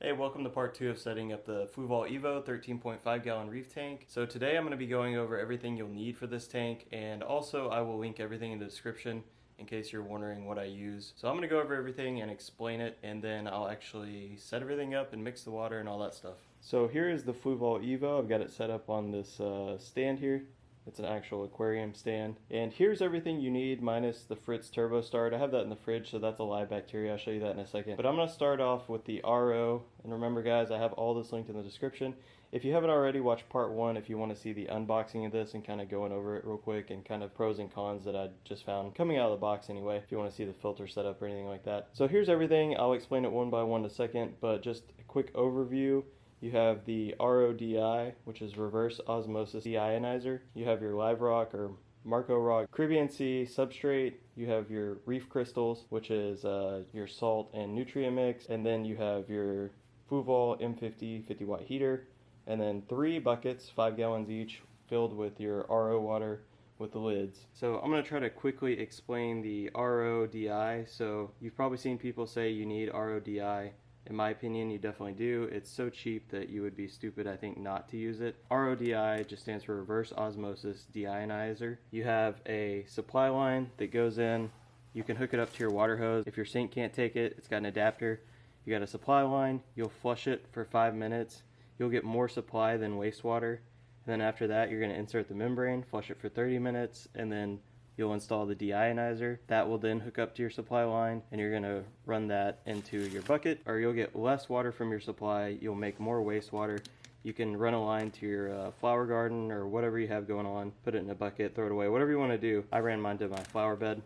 Hey, welcome to part 2 of setting up the Fluval Evo 13.5 gallon reef tank. So today I'm going to be going over everything you'll need for this tank, and also I will link everything in the description in case you're wondering what I use. So I'm going to go over everything and explain it, and then I'll actually set everything up and mix the water and all that stuff. So here is the Fluval Evo. I've got it set up on this stand here. It's an actual aquarium stand. And here's everything you need minus the Fritz Turbo Start. I have that in the fridge, so that's a live bacteria. I'll show you that in a second. But I'm going to start off with the RO. And remember guys, I have all this linked in the description. If you haven't already, watch part 1 if you want to see the unboxing of this and kind of going over it real quick and kind of pros and cons that I just found coming out of the box anyway, if you want to see the filter setup or anything like that. So here's everything. I'll explain it one by one in a second, but just a quick overview. You have the RODI, which is reverse osmosis deionizer. You have your live rock or Marco rock Caribbean Sea substrate. You have your reef crystals, which is your salt and nutrient mix. And then you have your Fluval M50 50 watt heater. And then 3 buckets, 5 gallons each, filled with your RO water with the lids. So I'm going to try to quickly explain the RODI. So you've probably seen people say you need RODI. In my opinion, you definitely do. It's so cheap that you would be stupid, I think, not to use it. RODI just stands for Reverse Osmosis Deionizer. You have a supply line that goes in. You can hook it up to your water hose. If your sink can't take it, it's got an adapter. You got a supply line. You'll flush it for 5 minutes. You'll get more supply than wastewater. And then after that, you're going to insert the membrane, flush it for 30 minutes, and then you'll install the deionizer. That will then hook up to your supply line, and you're gonna run that into your bucket, or you'll get less water from your supply. You'll make more wastewater. You can run a line to your flower garden or whatever you have going on, put it in a bucket, throw it away, whatever you wanna do. I ran mine to my flower bed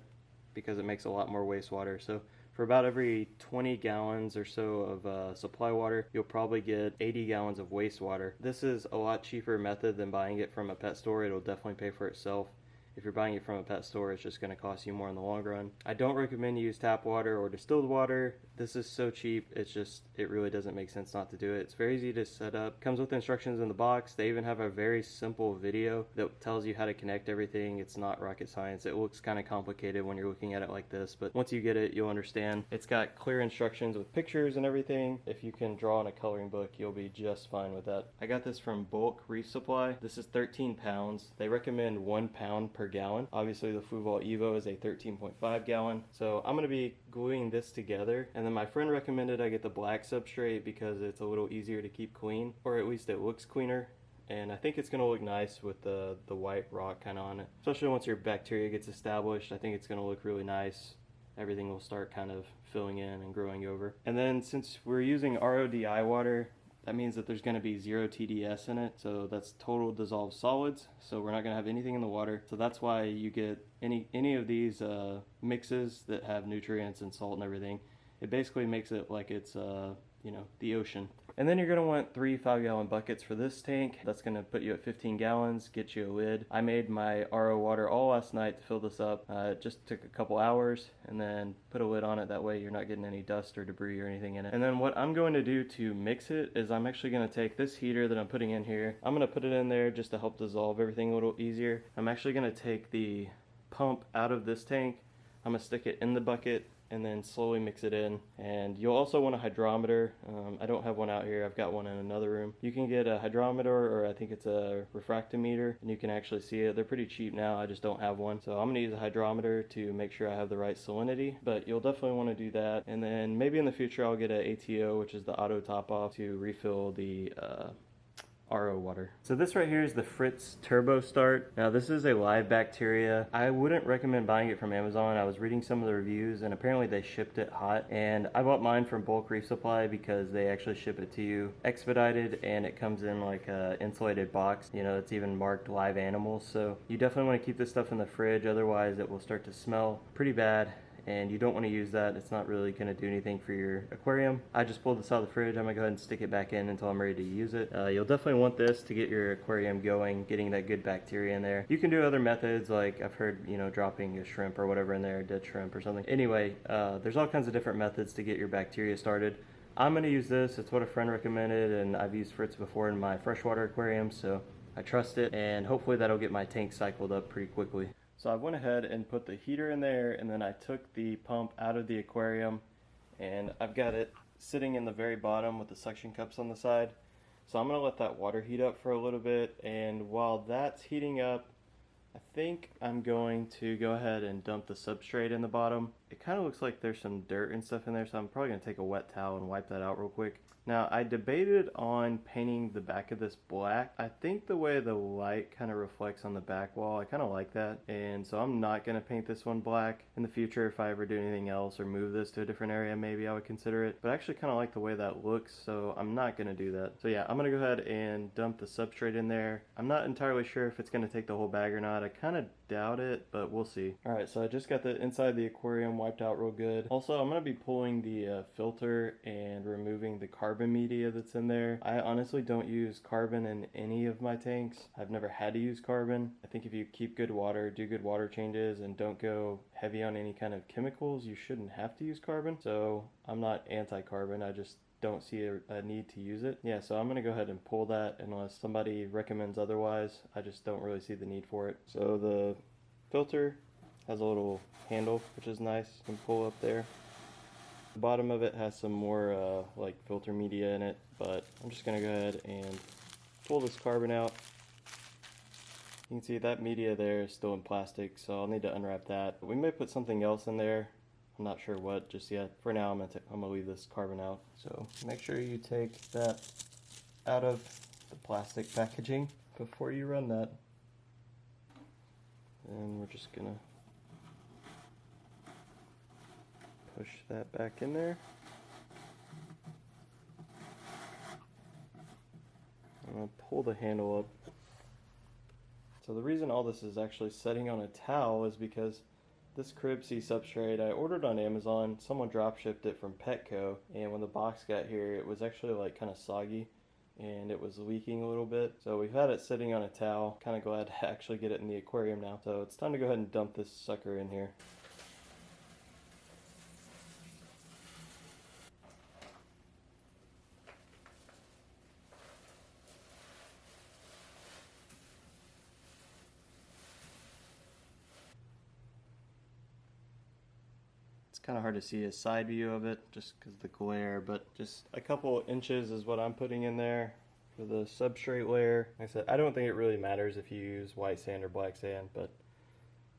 because it makes a lot more wastewater. So for about every 20 gallons or so of supply water, you'll probably get 80 gallons of wastewater. This is a lot cheaper method than buying it from a pet store. It'll definitely pay for itself. If you're buying it from a pet store, it's just going to cost you more in the long run. I don't recommend you use tap water or distilled water. This is so cheap, it really doesn't make sense not to do it. It's very easy to set up. Comes with instructions in the box. They even have a very simple video that tells you how to connect everything. It's not rocket science. It looks kind of complicated when you're looking at it like this, but once you get it, you'll understand. It's got clear instructions with pictures and everything. If you can draw in a coloring book, you'll be just fine with that. I got this from Bulk Reef Supply. This is 13 pounds. They recommend 1 pound per gallon. Obviously the Fluval Evo is a 13.5 gallon. So I'm going to be gluing this together, and then my friend recommended I get the black substrate because it's a little easier to keep clean, or at least it looks cleaner. And I think it's going to look nice with the white rock kind of on it. Especially once your bacteria gets established, I think it's going to look really nice. Everything will start kind of filling in and growing over. And then since we're using RODI water, that means that there's going to be 0 TDS in it, so that's total dissolved solids, so we're not going to have anything in the water. So that's why you get any of these mixes that have nutrients and salt and everything. It basically makes it like it's you know, the ocean. And then you're going to want 3 5-gallon buckets for this tank. That's going to put you at 15 gallons, get you a lid. I made my RO water all last night to fill this up. It just took a couple hours, and then put a lid on it. That way you're not getting any dust or debris or anything in it. And then what I'm going to do to mix it is I'm actually going to take this heater that I'm putting in here. I'm going to put it in there just to help dissolve everything a little easier. I'm actually going to take the pump out of this tank. I'm going to stick it in the bucket and then slowly mix it in. And you'll also want a hydrometer. I don't have one out here. I've got one in another room. You can get a hydrometer, or I think it's a refractometer, and you can actually see it. They're pretty cheap now. I just don't have one. So I'm going to use a hydrometer to make sure I have the right salinity, but you'll definitely want to do that. And then maybe in the future I'll get an ATO, which is the auto top off, to refill the RO water. So this right here is the Fritz Turbo Start. Now this is a live bacteria. I wouldn't recommend buying it from Amazon. I was reading some of the reviews and apparently they shipped it hot, and I bought mine from Bulk Reef Supply because they actually ship it to you expedited, and it comes in like a insulated box. You know, it's even marked live animals. So you definitely want to keep this stuff in the fridge, otherwise it will start to smell pretty bad. And you don't want to use that. It's not really going to do anything for your aquarium. I just pulled this out of the fridge. I'm going to go ahead and stick it back in until I'm ready to use it. You'll definitely want this to get your aquarium going, getting that good bacteria in there. You can do other methods, like I've heard, you know, dropping a shrimp or whatever in there, dead shrimp or something. Anyway, there's all kinds of different methods to get your bacteria started. I'm going to use this. It's what a friend recommended, and I've used Fritz before in my freshwater aquarium, so I trust it, and hopefully that'll get my tank cycled up pretty quickly. So I went ahead and put the heater in there, and then I took the pump out of the aquarium, and I've got it sitting in the very bottom with the suction cups on the side. So I'm going to let that water heat up for a little bit, and while that's heating up, I think I'm going to go ahead and dump the substrate in the bottom. It kind of looks like there's some dirt and stuff in there, so I'm probably going to take a wet towel and wipe that out real quick. Now, I debated on painting the back of this black. I think the way the light kind of reflects on the back wall, I kind of like that. And so I'm not going to paint this one black. In the future, if I ever do anything else or move this to a different area, maybe I would consider it. But I actually kind of like the way that looks, so I'm not going to do that. So yeah, I'm going to go ahead and dump the substrate in there. I'm not entirely sure if it's going to take the whole bag or not. I kind of doubt it, but we'll see. Alright, so I just got the inside of the aquarium wiped out real good. Also, I'm going to be pulling the filter and removing the carbon media that's in there. I honestly don't use carbon in any of my tanks. I've never had to use carbon. I think if you keep good water, do good water changes, and don't go heavy on any kind of chemicals, you shouldn't have to use carbon. So I'm not anti-carbon, I just don't see a need to use it. Yeah, so I'm going to go ahead and pull that unless somebody recommends otherwise. I just don't really see the need for it. So the filter has a little handle, which is nice. You can pull up there. The bottom of it has some more like filter media in it, but I'm just going to go ahead and pull this carbon out. You can see that media there is still in plastic, so I'll need to unwrap that. We may put something else in there. I'm not sure what just yet. For now, I'm gonna leave this carbon out. So make sure you take that out of the plastic packaging before you run that. And we're just gonna push that back in there. I'm gonna pull the handle up. So the reason all this is actually setting on a towel is because this Crib Sea substrate I ordered on Amazon. Someone drop shipped it from Petco, and when the box got here it was actually like kind of soggy and it was leaking a little bit. So we've had it sitting on a towel. Kind of glad to actually get it in the aquarium now. So it's time to go ahead and dump this sucker in here. Kind of hard to see a side view of it just because of the glare, but just a couple inches is what I'm putting in there for the substrate layer. Like I said, I don't think it really matters if you use white sand or black sand, but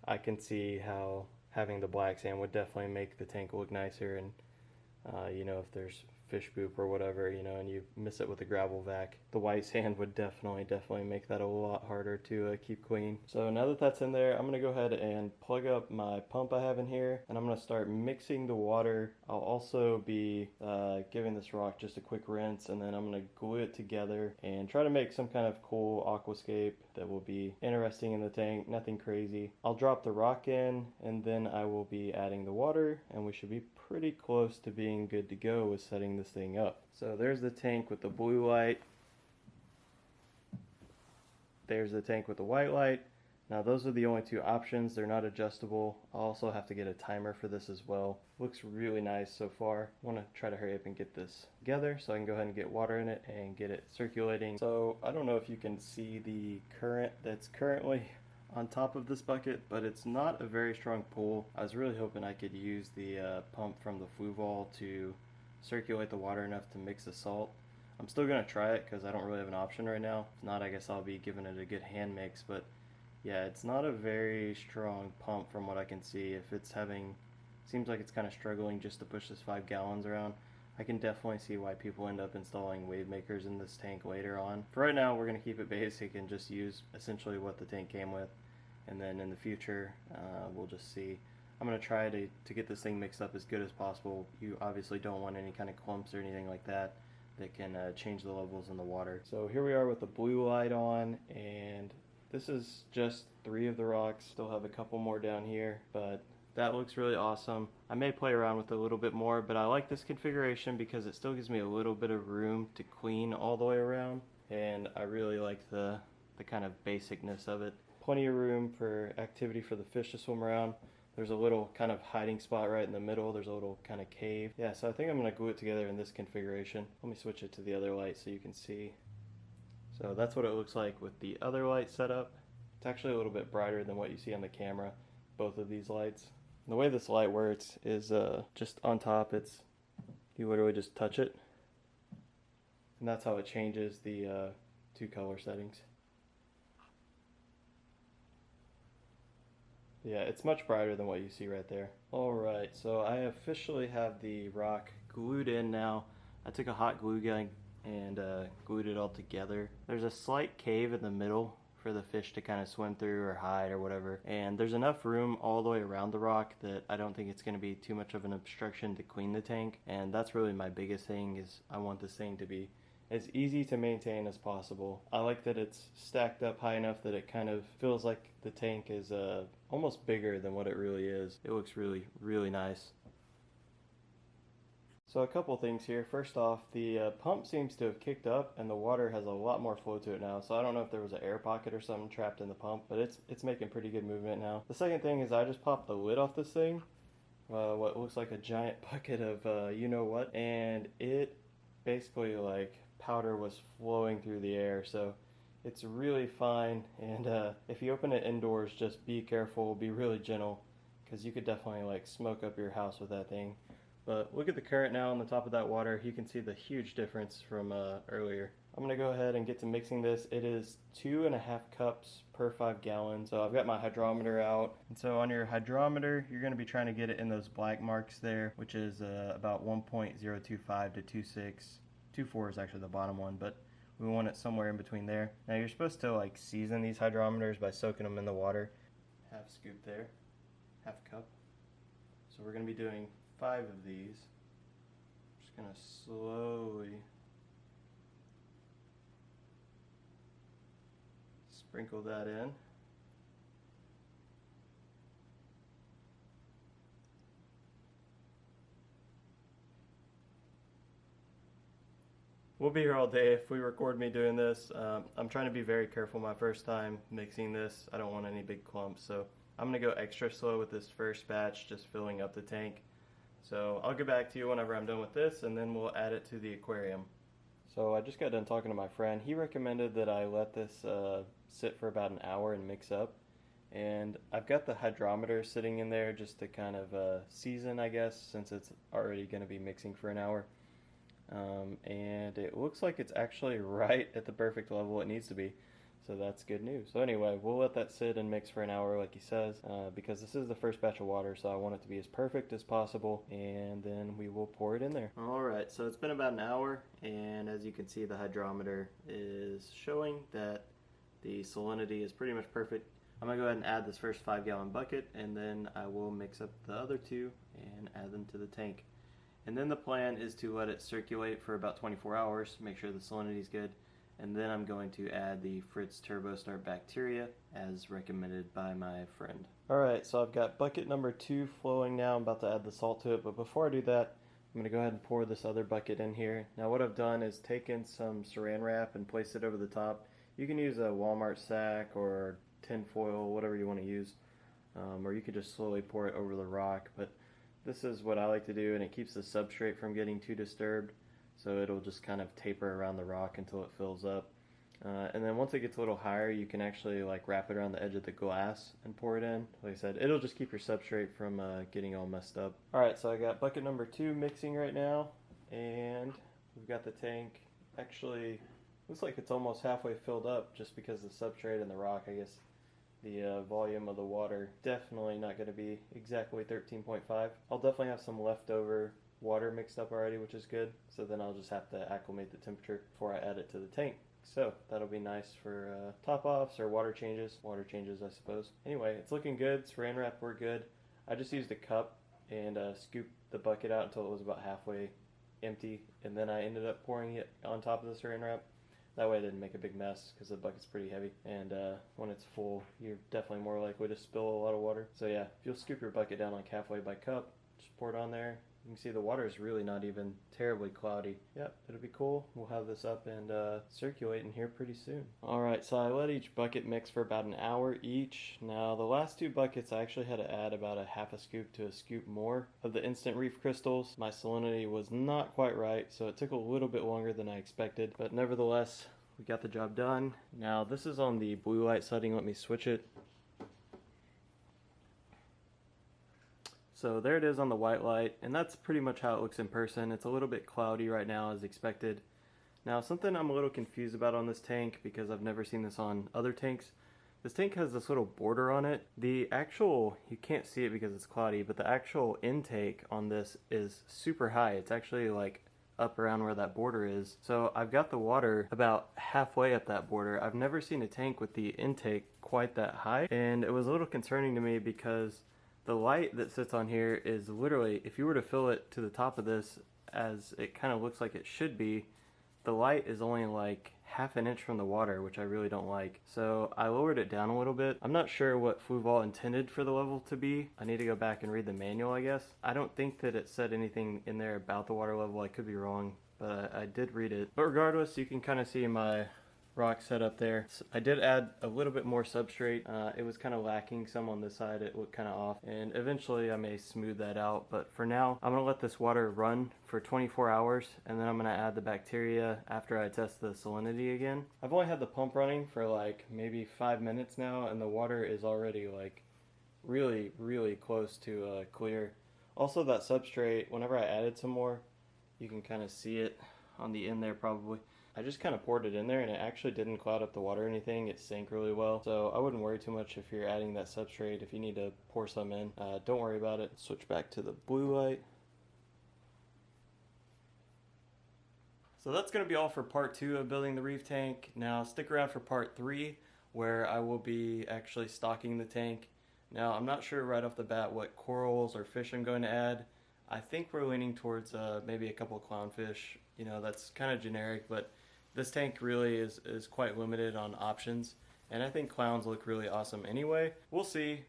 I can see how having the black sand would definitely make the tank look nicer. And you know, if there's fish poop or whatever, you know, and you miss it with a gravel vac, the white sand would definitely make that a lot harder to keep clean. So now that that's in there, I'm gonna go ahead and plug up my pump I have in here, and I'm gonna start mixing the water. I'll also be giving this rock just a quick rinse, and then I'm gonna glue it together and try to make some kind of cool aquascape that will be interesting in the tank, nothing crazy. I'll drop the rock in, and then I will be adding the water, and we should be pretty close to being good to go with setting this thing up. So there's the tank with the blue light. There's the tank with the white light. Now those are the only two options. They're not adjustable. I'll also have to get a timer for this as well. Looks really nice so far. I want to try to hurry up and get this together so I can go ahead and get water in it and get it circulating. So I don't know if you can see the current that's currently on top of this bucket, but it's not a very strong pull. I was really hoping I could use the pump from the Fluval to circulate the water enough to mix the salt. I'm still going to try it because I don't really have an option right now. If not, I guess I'll be giving it a good hand mix, but yeah, it's not a very strong pump from what I can see. If it's having, seems like it's kind of struggling just to push this 5 gallons around. I can definitely see why people end up installing wave makers in this tank later on. For right now, we're going to keep it basic and just use essentially what the tank came with. And then in the future, we'll just see. I'm going to try to get this thing mixed up as good as possible. You obviously don't want any kind of clumps or anything like that that can change the levels in the water. So here we are with the blue light on, and this is just 3 of the rocks. Still have a couple more down here, but that looks really awesome. I may play around with it a little bit more, but I like this configuration because it still gives me a little bit of room to clean all the way around, and I really like the kind of basicness of it. Plenty of room for activity for the fish to swim around. There's a little kind of hiding spot right in the middle. There's a little kind of cave. Yeah, so I think I'm going to glue it together in this configuration. Let me switch it to the other light so you can see. So that's what it looks like with the other light setup. It's actually a little bit brighter than what you see on the camera, both of these lights. The way this light works is just on top it's You literally just touch it, and that's how it changes the two color settings. Yeah, it's much brighter than what you see right there. Alright, so I officially have the rock glued in now. I took a hot glue gun and glued it all together. There's a slight cave in the middle for the fish to kind of swim through or hide or whatever. And there's enough room all the way around the rock that I don't think it's going to be too much of an obstruction to clean the tank. And that's really my biggest thing, is I want this thing to be as easy to maintain as possible. I like that it's stacked up high enough that it kind of feels like the tank is almost bigger than what it really is. It looks really, really nice. So a couple things here. First off, the pump seems to have kicked up and the water has a lot more flow to it now. So I don't know if there was an air pocket or something trapped in the pump, but it's making pretty good movement now. The second thing is I just popped the lid off this thing, what looks like a giant bucket of you know what, and it basically like powder was flowing through the air. So it's really fine, and if you open it indoors, just be careful, be really gentle, because you could definitely like smoke up your house with that thing. But look at the current now on the top of that water. You can see the huge difference from earlier. I'm gonna go ahead and get to mixing this. It is 2.5 cups per 5 gallons. So I've got my hydrometer out. And so on your hydrometer, you're gonna be trying to get it in those black marks there, which is about 1.025 to 26. 2.4 is actually the bottom one, but we want it somewhere in between there. Now you're supposed to like season these hydrometers by soaking them in the water. Half scoop there, half cup. So we're gonna be doing 5 of these. Just gonna slowly sprinkle that in. We'll be here all day if we record me doing this. I'm trying to be very careful my first time mixing this. I don't want any big clumps, so I'm gonna go extra slow with this first batch, just filling up the tank. So I'll get back to you whenever I'm done with this, and then we'll add it to the aquarium. So I just got done talking to my friend. He recommended that I let this sit for about an hour and mix up. And I've got the hydrometer sitting in there just to kind of season, I guess, since it's already going to be mixing for an hour. And it looks like it's actually right at the perfect level it needs to be. So that's good news. So anyway, we'll let that sit and mix for an hour like he says, because this is the first batch of water, so I want it to be as perfect as possible, and then we will pour it in there. Alright, so it's been about an hour, and as you can see, the hydrometer is showing that the salinity is pretty much perfect. I'm going to go ahead and add this first 5-gallon bucket, and then I will mix up the other 2 and add them to the tank. And then the plan is to let it circulate for about 24 hours, make sure the salinity is good. And then I'm going to add the Fritz Turbo Start bacteria as recommended by my friend. Alright, so I've got bucket number 2 flowing now. I'm about to add the salt to it, but before I do that, I'm going to go ahead and pour this other bucket in here. Now what I've done is taken some saran wrap and placed it over the top. You can use a Walmart sack or tin foil, whatever you want to use, or you could just slowly pour it over the rock, but this is what I like to do, and it keeps the substrate from getting too disturbed. So it'll just kind of taper around the rock until it fills up. And then once it gets a little higher, you can actually like wrap it around the edge of the glass and pour it in. Like I said, it'll just keep your substrate from getting all messed up. Alright, so I got bucket number 2 mixing right now, and we've got the tank. Actually, looks like it's almost halfway filled up just because the substrate and the rock, I guess. The volume of the water definitely not going to be exactly 13.5. I'll definitely have some leftover water mixed up already, which is good. So then I'll just have to acclimate the temperature before I add it to the tank. So that'll be nice for top-offs or water changes. Water changes, I suppose. Anyway, it's looking good. Saran wrap, we're good. I just used a cup and scooped the bucket out until it was about halfway empty. And then I ended up pouring it on top of the saran wrap. That way I didn't make a big mess because the bucket's pretty heavy. And when it's full, you're definitely more likely to spill a lot of water. So yeah, if you'll scoop your bucket down like halfway by cup, just pour it on there. You can see the water is really not even terribly cloudy. Yep, it'll be cool. We'll have this up and circulate in here pretty soon. Alright, so I let each bucket mix for about an hour each. Now the last 2 buckets I actually had to add about a half a scoop to a scoop more of the instant reef crystals. My salinity was not quite right, so it took a little bit longer than I expected. But nevertheless, we got the job done. Now this is on the blue light setting. Let me switch it. So there it is on the white light, and that's pretty much how it looks in person. It's a little bit cloudy right now as expected. Now something I'm a little confused about on this tank, because I've never seen this on other tanks. This tank has this little border on it. The actual, you can't see it because it's cloudy, but the actual intake on this is super high. It's actually like up around where that border is. So I've got the water about halfway up that border. I've never seen a tank with the intake quite that high, and it was a little concerning to me because the light that sits on here is literally, if you were to fill it to the top of this as it kind of looks like it should be, the light is only like half an inch from the water, which I really don't like. So I lowered it down a little bit. I'm not sure what Fluval intended for the level to be. I need to go back and read the manual, I guess. I don't think that it said anything in there about the water level. I could be wrong, but I did read it. But regardless, you can kind of see my rock setup there. So I did add a little bit more substrate. It was kind of lacking some on this side. It looked kind of off, and eventually I may smooth that out. But for now, I'm gonna let this water run for 24 hours, and then I'm gonna add the bacteria after I test the salinity again. I've only had the pump running for like maybe 5 minutes now, and the water is already like really close to clear. Also, that substrate, whenever I added some more, you can kind of see it on the end there probably. I just kind of poured it in there, and it actually didn't cloud up the water or anything. It sank really well. So I wouldn't worry too much if you're adding that substrate. If you need to pour some in, don't worry about it. Switch back to the blue light. So that's going to be all for part 2 of building the reef tank. Now stick around for part 3, where I will be actually stocking the tank. Now I'm not sure right off the bat what corals or fish I'm going to add. I think we're leaning towards maybe a couple of clownfish. You know, that's kind of generic, but this tank really is quite limited on options, and I think clowns look really awesome anyway. We'll see.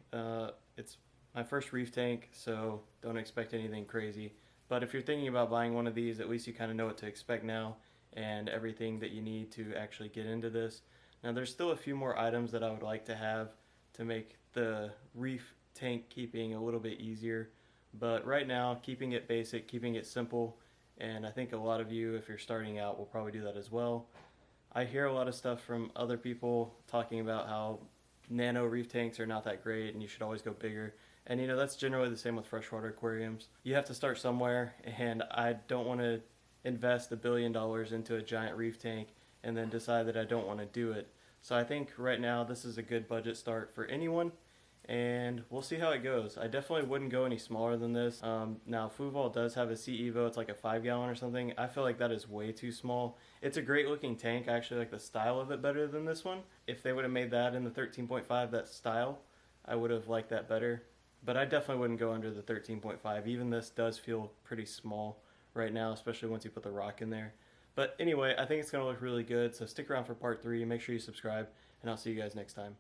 It's my first reef tank, so don't expect anything crazy. But if you're thinking about buying one of these, at least you kind of know what to expect now and everything that you need to actually get into this. Now there's still a few more items that I would like to have to make the reef tank keeping a little bit easier. But right now, keeping it basic, keeping it simple, and I think a lot of you, if you're starting out, will probably do that as well. I hear a lot of stuff from other people talking about how nano reef tanks are not that great and you should always go bigger. And you know, that's generally the same with freshwater aquariums. You have to start somewhere, and I don't want to invest $1 billion into a giant reef tank and then decide that I don't want to do it. So I think right now this is a good budget start for anyone, and we'll see how it goes. I definitely wouldn't go any smaller than this. Now Fluval does have a Sea Evo. It's like a 5 gallon or something. I feel like that is way too small. It's a great looking tank. I actually like the style of it better than this one. If they would have made that in the 13.5, that style, I would have liked that better. But I definitely wouldn't go under the 13.5. Even this does feel pretty small right now, especially once you put the rock in there. But anyway, I think it's going to look really good. So stick around for part 3. Make sure you subscribe, and I'll see you guys next time.